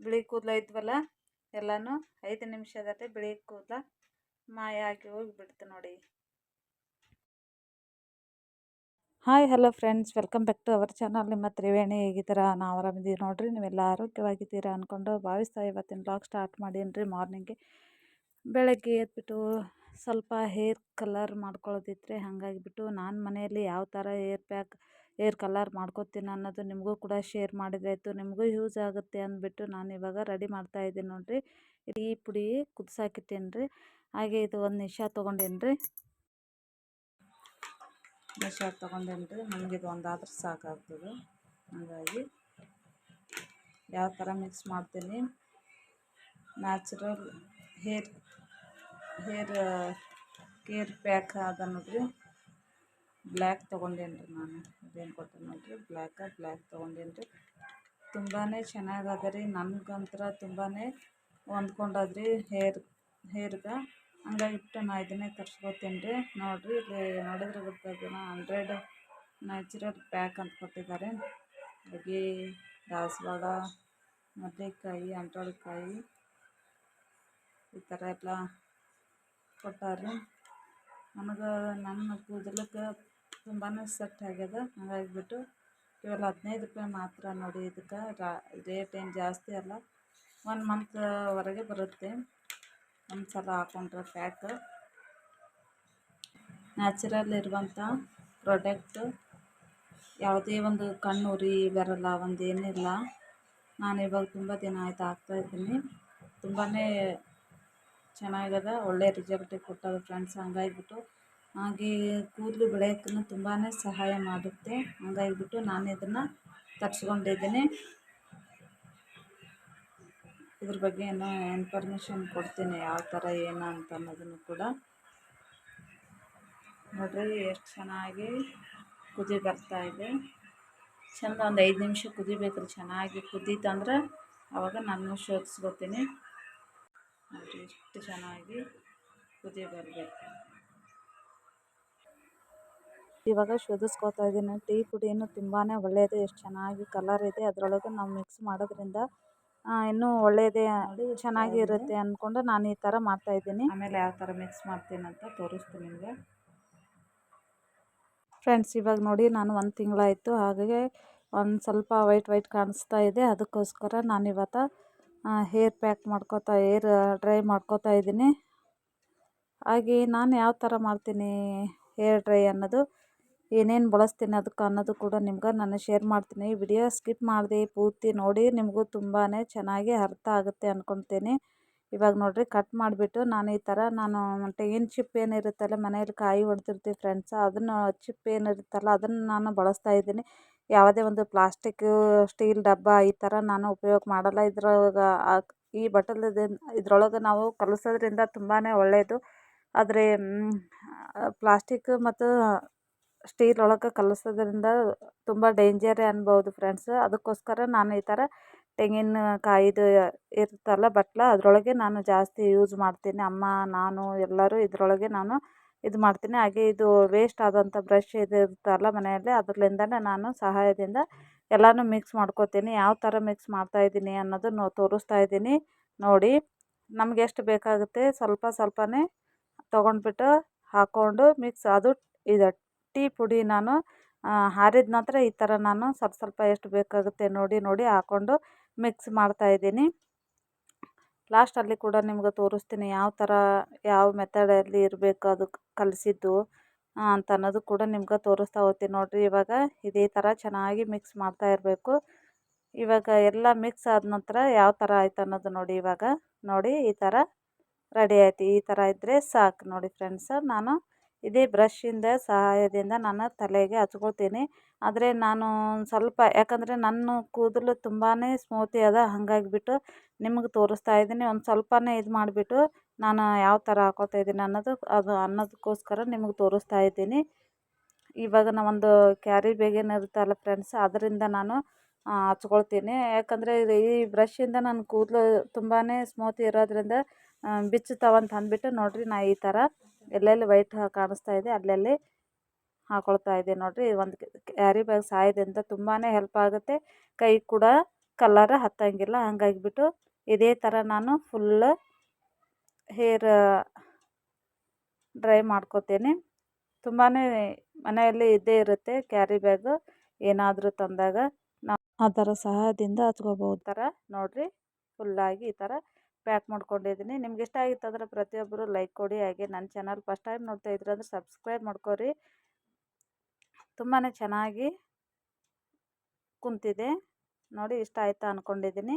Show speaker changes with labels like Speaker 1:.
Speaker 1: ಬಿಳಿ ಕೂದಲ ಇದ್ವಲ್ಲ ಎಲ್ಲನೂ 5 ನಿಮಿಷದಲ್ಲಿ ಬಿಳಿ ಕೂದಲ ಮಾಯ ಆಗಿ ಹೋಗಿಬಿಡ್ತು ನೋಡಿ. Hi hello friends, welcome back to our channel. ನಿಮ್ಮ ತ್ರಿವೇಣಿ ಹೇಗಿದ್ದೀರಾ? ನಾವು ಆರಾಮಿದ್ದೀವಿ ನೋಡ್ರಿ. ನೀವೆಲ್ಲ ಆರೋಗ್ಯವಾಗಿದ್ದೀರಾ ಅಂದ್ಕೊಂಡು ಭಾವಿಸ್ತಾ ಇವತ್ತಿನ ಬ್ಲಾಗ್ ಸ್ಟಾರ್ಟ್ ಮಾಡೀನಿ. ಮಾರ್ನಿಂಗ್ಗೆ ಬೆಳಗ್ಗೆ ಎದ್ಬಿಟ್ಟು ಸ್ವಲ್ಪ ಹೇರ್ ಕಲರ್ ಮಾಡ್ಕೊಳ್ಳೋದಿದ್ರೆ ಹಾಗಾಗಿಬಿಟ್ಟು ನಾನು ಮನೆಯಲ್ಲಿ ಯಾವ ಥರ ಹೇರ್ ಕಲರ್ ಮಾಡ್ಕೊತೀನಿ ಅನ್ನೋದು ನಿಮಗೂ ಕೂಡ ಶೇರ್ ಮಾಡಿದ್ರಾಯ್ತು, ನಿಮಗೂ ಯೂಸ್ ಆಗುತ್ತೆ ಅಂದ್ಬಿಟ್ಟು ನಾನು ಇವಾಗ ರೆಡಿ ಮಾಡ್ತಾಯಿದ್ದೀನಿ ನೋಡಿರಿ. ಈ ಪುಡಿ ಕುದಿಸಾಕಿಟ್ಟೇನಿ ರೀ. ಹಾಗೆ ಇದು ಒಂದು ನಿಮಿಷ ತೊಗೊಂಡೇನಿ ರೀ. ತೊಗೊಂಡೇನಿ ರೀ. ನನಗಿದು ಒಂದಾದ್ರೆ ಸಾಕಾಗ್ತದೆ. ಹಾಗಾಗಿ ಯಾವ ಥರ ಮಿಕ್ಸ್ ಮಾಡ್ತೀನಿ. ನ್ಯಾಚುರಲ್ ಹೇರ್ ಕೇರ್ ಪ್ಯಾಕ್ ಅದ ನೋಡ್ರಿ. ಬ್ಲ್ಯಾಕ್ ತೊಗೊಂಡೇನಿ ರೀ. ನಾನು ಇದೇನು ಕೊಟ್ಟೆ ನೋಡಿರಿ, ಬ್ಲ್ಯಾಕ್ ತೊಗೊಂಡೇನಿ ರೀ. ತುಂಬಾ ಚೆನ್ನಾಗದ ರೀ. ನನಗಂತರ ತುಂಬಾ ಹೊಂದ್ಕೊಂಡದ್ರಿ ಹೇರ್ಗೆ. ಹಂಗಾಗಿಬಿಟ್ಟು ನಾ ಇದನ್ನೇ ತರಿಸ್ಕೊತೀನಿ ರೀ. ನೋಡಿರಿ, ಇಲ್ಲಿ ನೋಡಿದ್ರೆ ಗೊತ್ತಾಗ್ತದೆ 100 ನ್ಯಾಚುರಲ್ ಪ್ಯಾಕ್ ಅಂತ ಕೊಟ್ಟಿದ್ದಾರೆ. ಹಾಗೆ ದಾಸವಾಳ, ಮಲ್ಲಿಕಾಯಿ, ಅಂಟ್ವಾಳಕಾಯಿ ಈ ಥರ ಎಲ್ಲ ಕೊಟ್ಟಾರೆ. ನನಗೆ ನನ್ನ ಕೂದಲಕ್ಕೆ ತುಂಬಾ ಸೆಟ್ ಆಗ್ಯದ. ಹಾಗಾಗಿಬಿಟ್ಟು ಕೇವಲ 15 ರೂಪಾಯಿ ಮಾತ್ರ ನೋಡಿ. ಇದಕ್ಕೆ ರೇಟ್ ಏನು ಜಾಸ್ತಿ ಅಲ್ಲ. 1 ಮಂತ್ವರೆಗೆ ಬರುತ್ತೆ ಒಂದು ಸಲ ಹಾಕೊಂಡ್ರೆ ಪ್ಯಾಕ್. ನ್ಯಾಚುರಲ್ ಇರುವಂಥ ಪ್ರಾಡಕ್ಟ್. ಯಾವುದೇ ಒಂದು ಕಣ್ಣುರಿ ಬರಲ್ಲ, ಒಂದೇನಿಲ್ಲ. ನಾನು ಇವಾಗ ತುಂಬ ದಿನ ಆಯ್ತು ಹಾಕ್ತಾಯಿದ್ದೀನಿ. ತುಂಬಾ ಚೆನ್ನಾಗದ, ಒಳ್ಳೆ ರಿಸಲ್ಟ್ ಕೊಟ್ಟದ ಫ್ರೆಂಡ್ಸ್. ಹಂಗಾಗಿಬಿಟ್ಟು ಹಾಗೆ ಕೂದಲು ಬೆಳೆಯೋಕ್ಕೂ ತುಂಬಾ ಸಹಾಯ ಮಾಡುತ್ತೆ. ಹಂಗಾಗಿಬಿಟ್ಟು ನಾನು ಇದನ್ನು ತರಿಸ್ಕೊಂಡಿದ್ದೀನಿ. ಇದ್ರ ಬಗ್ಗೆ ಏನೋ ಇನ್ಫಾರ್ಮೇಷನ್ ಕೊಡ್ತೀನಿ, ಯಾವ ಥರ ಏನು ಅಂತ ಅನ್ನೋದನ್ನು ಕೂಡ. ನೋಡ್ರಿ ಎಷ್ಟು ಚೆನ್ನಾಗಿ ಕುದಿ ಬರ್ತಾಯಿದೆ. ಚೆಂದ ಒಂದು 5 ನಿಮಿಷ ಕುದಿಬೇಕ್ರಿ. ಚೆನ್ನಾಗಿ ಕುದೀತಂದ್ರೆ ಆವಾಗ ನಾನು ಶೋಧಿಸ್ಕೊತೀನಿ. ನೋಡಿರಿ ಎಷ್ಟು ಚೆನ್ನಾಗಿ ಕುದಿ ಬರಬೇಕು. ಇವಾಗ ಶೋಧಿಸ್ಕೊತಾ ಇದ್ದೀನಿ. ಟೀ ಪುಡಿಯನ್ನು ತುಂಬಾ ಒಳ್ಳೆಯದು. ಎಷ್ಟು ಚೆನ್ನಾಗಿ ಕಲರ್ ಇದೆ. ಅದರೊಳಗೆ ನಾವು ಮಿಕ್ಸ್ ಮಾಡೋದ್ರಿಂದ ಇನ್ನೂ ಒಳ್ಳೆಯದೇ, ಚೆನ್ನಾಗಿರುತ್ತೆ ಅಂದ್ಕೊಂಡು ನಾನು ಈ ಥರ ಮಾಡ್ತಾಯಿದ್ದೀನಿ. ಆಮೇಲೆ ಯಾವ ಥರ ಮಿಕ್ಸ್ ಮಾಡ್ತೀನಿ ಅಂತ ತೋರಿಸ್ತೀನಿ ನಿಮಗೆ ಫ್ರೆಂಡ್ಸ್. ಇವಾಗ ನೋಡಿ, ನಾನು 1 ತಿಂಗಳಾಯಿತು. ಹಾಗಾಗಿ ಒಂದು ಸ್ವಲ್ಪ ವೈಟ್ ಕಾಣಿಸ್ತಾ ಇದೆ. ಅದಕ್ಕೋಸ್ಕರ ನಾನು ಇವತ್ತು ಹೇರ್ ಡ್ರೈ ಮಾಡ್ಕೋತಾ ಇದ್ದೀನಿ. ಹಾಗೆ ನಾನು ಯಾವ ಥರ ಮಾಡ್ತೀನಿ ಹೇರ್ ಡ್ರೈ ಅನ್ನೋದು, ಏನೇನು ಬಳಸ್ತೀನಿ ಅದಕ್ಕೆ ಅನ್ನೋದು ಕೂಡ ನಿಮ್ಗೆ ನಾನು ಶೇರ್ ಮಾಡ್ತೀನಿ. ವಿಡಿಯೋ ಸ್ಕಿಪ್ ಮಾಡದೆ ಪೂರ್ತಿ ನೋಡಿ, ನಿಮಗೂ ತುಂಬಾ ಚೆನ್ನಾಗಿ ಅರ್ಥ ಆಗುತ್ತೆ ಅಂದ್ಕೊಳ್ತೀನಿ. ಇವಾಗ ನೋಡಿರಿ, ಕಟ್ ಮಾಡಿಬಿಟ್ಟು ನಾನು ಈ ಥರ ತೆಂಗಿನ ಚಿಪ್ಪು ಏನಿರುತ್ತಲ್ಲ, ಮನೇಲಿ ಕಾಯಿ ಹೊಡೆದಿರ್ತೀವಿ ಫ್ರೆಂಡ್ಸ್, ಅದನ್ನು ಚಿಪ್ಪು ಏನಿರುತ್ತಲ್ಲ ಅದನ್ನು ನಾನು ಬಳಸ್ತಾ ಇದ್ದೀನಿ. ಯಾವುದೇ ಒಂದು ಪ್ಲಾಸ್ಟಿಕ್, ಸ್ಟೀಲ್ ಡಬ್ಬ ಈ ಥರ ನಾನು ಉಪಯೋಗ ಮಾಡಲ್ಲ. ಈ ಇದ್ರೊಳಗೆ ನಾವು ಕಲಿಸೋದ್ರಿಂದ ತುಂಬಾ ಒಳ್ಳೆಯದು. ಆದರೆ ಪ್ಲಾಸ್ಟಿಕ್ ಮತ್ತು ಸ್ಟೀಲ್ ಒಳಗೆ ಕಲಿಸೋದ್ರಿಂದ ತುಂಬ ಡೇಂಜರೇ ಅನ್ಬೋದು ಫ್ರೆಂಡ್ಸ್. ಅದಕ್ಕೋಸ್ಕರ ನಾನು ಈ ಥರ ತೆಂಗಿನಕಾಯಿದು ಇರುತ್ತಲ್ಲ ಬಟ್ಲ, ಅದರೊಳಗೆ ನಾನು ಜಾಸ್ತಿ ಯೂಸ್ ಮಾಡ್ತೀನಿ. ಅಮ್ಮ, ನಾನು ಎಲ್ಲರೂ ಇದರೊಳಗೆ ನಾನು ಇದು ಮಾಡ್ತೀನಿ. ಹಾಗೆ ಇದು ವೇಸ್ಟ್ ಆದಂಥ ಬ್ರಷ್ ಇರುತ್ತಲ್ಲ ಮನೆಯಲ್ಲಿ, ಅದರಿಂದನೇ ನಾನು ಸಹಾಯದಿಂದ ಎಲ್ಲನೂ ಮಿಕ್ಸ್ ಮಾಡ್ಕೋತೀನಿ. ಯಾವ ಥರ ಮಿಕ್ಸ್ ಮಾಡ್ತಾಯಿದ್ದೀನಿ ಅನ್ನೋದು ತೋರಿಸ್ತಾ ಇದ್ದೀನಿ ನೋಡಿ. ನಮ್ಗೆ ಎಷ್ಟು ಬೇಕಾಗುತ್ತೆ ಸ್ವಲ್ಪನೇ ತೊಗೊಂಡ್ಬಿಟ್ಟು ಹಾಕ್ಕೊಂಡು ಮಿಕ್ಸ್. ಅದು ಇದು ಟೀ ಪುಡಿ ನಾನು ಆರಿದ ನಂತರ ಈ ಥರ ನಾನು ಸ್ವಲ್ಪ ಎಷ್ಟು ಬೇಕಾಗುತ್ತೆ ನೋಡಿ ಹಾಕ್ಕೊಂಡು ಮಿಕ್ಸ್ ಮಾಡ್ತಾಯಿದ್ದೀನಿ. ಲಾಸ್ಟಲ್ಲಿ ಕೂಡ ನಿಮ್ಗೆ ತೋರಿಸ್ತೀನಿ ಯಾವ ಮೆಥಡಲ್ಲಿ ಇರಬೇಕು ಅದು ಕಲಸಿದ್ದು ಅಂತ ಅನ್ನೋದು ಕೂಡ ನಿಮ್ಗೆ ತೋರಿಸ್ತಾ ಹೋಗ್ತೀನಿ ನೋಡಿರಿ. ಇವಾಗ ಇದೇ ಥರ ಚೆನ್ನಾಗಿ ಮಿಕ್ಸ್ ಮಾಡ್ತಾ ಇರಬೇಕು. ಇವಾಗ ಎಲ್ಲ ಮಿಕ್ಸ್ ಆದ ನಂತರ ಯಾವ ಥರ ಆಯ್ತು ಅನ್ನೋದು ನೋಡಿ. ಇವಾಗ ನೋಡಿ, ಈ ಥರ ರೆಡಿ ಆಯ್ತು. ಈ ಥರ ಇದ್ದರೆ ಸಾಕು ನೋಡಿ ಫ್ರೆಂಡ್ಸ್. ನಾನು ಇದೇ ಬ್ರಷಿಂದ ಸಹಾಯದಿಂದ ನಾನು ತಲೆಗೆ ಹಚ್ಕೊಳ್ತೀನಿ. ಆದರೆ ನಾನು ಸ್ವಲ್ಪ, ಯಾಕಂದರೆ ನನ್ನ ಕೂದಲು ತುಂಬಾ ಸ್ಮೂತಿ ಅದ, ಹಾಗಾಗಿಬಿಟ್ಟು ನಿಮಗೆ ತೋರಿಸ್ತಾ ಇದ್ದೀನಿ. ಒಂದು ಸ್ವಲ್ಪನೇ ಇದು ಮಾಡಿಬಿಟ್ಟು ನಾನು ಯಾವ ಥರ ಹಾಕೋತಾ ಇದ್ದೀನಿ ಅನ್ನೋದಕ್ಕೋಸ್ಕರ ನಿಮಗೆ ತೋರಿಸ್ತಾ ಇದ್ದೀನಿ. ಇವಾಗ ನಾವೊಂದು ಕ್ಯಾರಿ ಬ್ಯಾಗ್ ಏನಿರುತ್ತಲ್ಲ ಫ್ರೆಂಡ್ಸ್, ಅದರಿಂದ ನಾನು ಹಚ್ಕೊಳ್ತೀನಿ. ಯಾಕಂದರೆ ಈ ಬ್ರಷಿಂದ ನನ್ನ ಕೂದಲು ತುಂಬಾ ಸ್ಮೂತಿ ಇರೋದ್ರಿಂದ ಬಿಚ್ಚುತ್ತಾವಂತ ಅಂದ್ಬಿಟ್ಟು ನೋಡಿರಿ, ನಾ ಈ ಥರ ಎಲ್ಲೆಲ್ಲಿ ವೈಟ್ ಕಾಣಿಸ್ತಾ ಇದೆ ಅಲ್ಲೆಲ್ಲಿ ಹಾಕೊಳ್ತಾ ಇದ್ದೀನಿ ನೋಡಿರಿ. ಒಂದು ಕ್ಯಾರಿ ಬ್ಯಾಗ್ ಸಹಾಯದಿಂದ ತುಂಬಾ ಹೆಲ್ಪ್ ಆಗುತ್ತೆ. ಕೈ ಕೂಡ ಕಲರ್ ಹತ್ತಂಗಿಲ್ಲ. ಹಂಗಾಗಿಬಿಟ್ಟು ಇದೇ ಥರ ನಾನು ಫುಲ್ ಹೇರ್ ಡ್ರೈ ಮಾಡ್ಕೋತೀನಿ. ತುಂಬಾ ಮನೆಯಲ್ಲಿ ಇದ್ದೇ ಇರುತ್ತೆ ಕ್ಯಾರಿ ಬ್ಯಾಗು. ಏನಾದರೂ ತಂದಾಗ ನಾವು ಅದರ ಸಹಾಯದಿಂದ ಹಚ್ಕೋಬೋದು. ಥರ ನೋಡಿರಿ ಫುಲ್ಲಾಗಿ ಈ ಥರ ಪ್ಯಾಕ್ ಮಾಡ್ಕೊಂಡಿದ್ದೀನಿ. ನಿಮ್ಗೆ ಇಷ್ಟ ಆಗಿತ್ತು ಅಂದರೆ ಪ್ರತಿಯೊಬ್ಬರು ಲೈಕ್ ಕೊಡಿ. ಹಾಗೆ ನನ್ನ ಚಾನಲ್ ಫಸ್ಟ್ ಟೈಮ್ ನೋಡ್ತಾ ಇದ್ರೆ ಅಂದರೆ ಸಬ್ಸ್ಕ್ರೈಬ್ ಮಾಡ್ಕೊರಿ. ತುಂಬಾ ಚೆನ್ನಾಗಿ ಕುಂತಿದೆ ನೋಡಿ. ಇಷ್ಟ ಆಯಿತಾ ಅಂದ್ಕೊಂಡಿದ್ದೀನಿ.